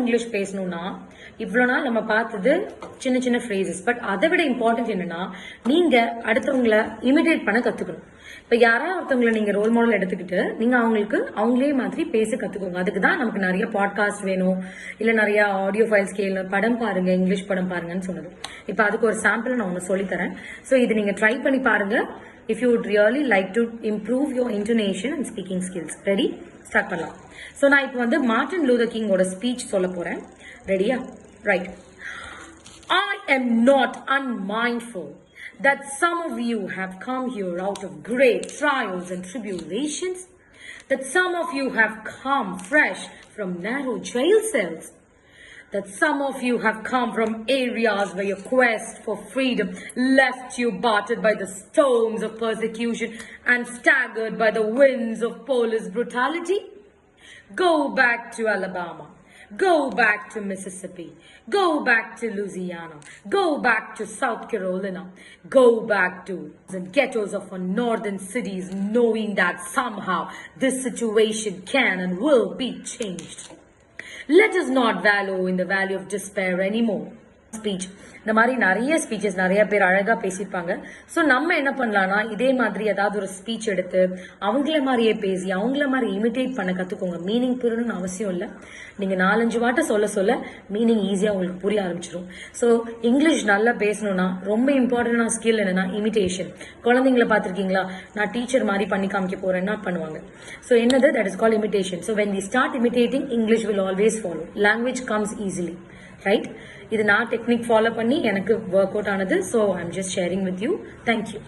English பேசணும்னா இவ்வளவு நாள் நம்ம பார்த்தது சின்ன சின்ன ஃப்ரேசஸ். பட் அதை விட இம்பார்ட்டன்ட் என்னன்னா, நீங்க அடுத்தவங்களை இமிடேட் பண்ண கத்துக்கணும். இப்ப யாராவது ஒருத்தவங்களை நீங்க ரோல் மாடல் எடுத்துக்கிட்டு நீங்க அவங்களே மாதிரி பேச கத்துக்கோங்க. அதுக்கு தான் நமக்கு நிறைய பாட்காஸ்ட் வேணும், இல்ல நிறைய ஆடியோ ஃபைல்ஸ் கேளு, படம் பாருங்க, இங்கிலீஷ் படம் பாருங்கன்னு சொன்னது. இப்ப அதுக்கு ஒரு சாம்பிள் நான் ஒன்னு சொல்லி தரேன். சோ இது நீங்க ட்ரை பண்ணி பாருங்க. if you would really like to improve your intonation and speaking skills. Ready? Start பண்ணலாம். So நான் இப்போ வந்து மார்ட்டின் லூதர் கிங்கோட ஸ்பீச் சொல்ல போறேன். ரெடியா? Right. I am not unmindful that some of you have come here out of great trials and tribulations, that some of you have come fresh from narrow jail cells, that some of you have come from areas where your quest for freedom left you battered by the storms of persecution and staggered by the winds of police brutality. Go back to Alabama. Go back to Mississippi. Go back to Louisiana. Go back to South Carolina. Go back to the ghettos of our northern cities, knowing that somehow this situation can and will be changed. Let us not wallow in the valley of despair anymore. Speech இந்த மாதிரி நிறைய speeches நிறைய பேர் அழகா பேசியிருப்பாங்க. So நம்ம என்ன பண்ணலாம்னா, இதே மாதிரி ஏதாவது ஒரு ஸ்பீச் எடுத்து அவங்கள மாதிரியே பேசி அவங்கள மாதிரி இமிட்டேட் பண்ண கத்துக்கோங்க. மீனிங் புரியணும்னு அவசியம் இல்லை. நீங்க 4-5 வாட்டை சொல்ல மீனிங் ஈஸியா உங்களுக்கு புரிய ஆரம்பிச்சிடும். ஸோ இங்கிலீஷ் நல்லா பேசணும்னா ரொம்ப இம்பார்ட்டன்டான ஸ்கில் என்னன்னா இமிட்டேஷன். குழந்தைங்களை பார்த்திருக்கீங்களா? நான் டீச்சர் மாதிரி பண்ணி காமிக்க போறேன்னா பண்ணுவாங்க. ஸோ என்னது? That is called imitation. So when we start imitating, English will always follow. Language comes easily. Right? இது நான் டெக்னிக் ஃபாலோ பண்ணி எனக்கு ஒர்க் அவுட் ஆனது. So I am just sharing with you. Thank you.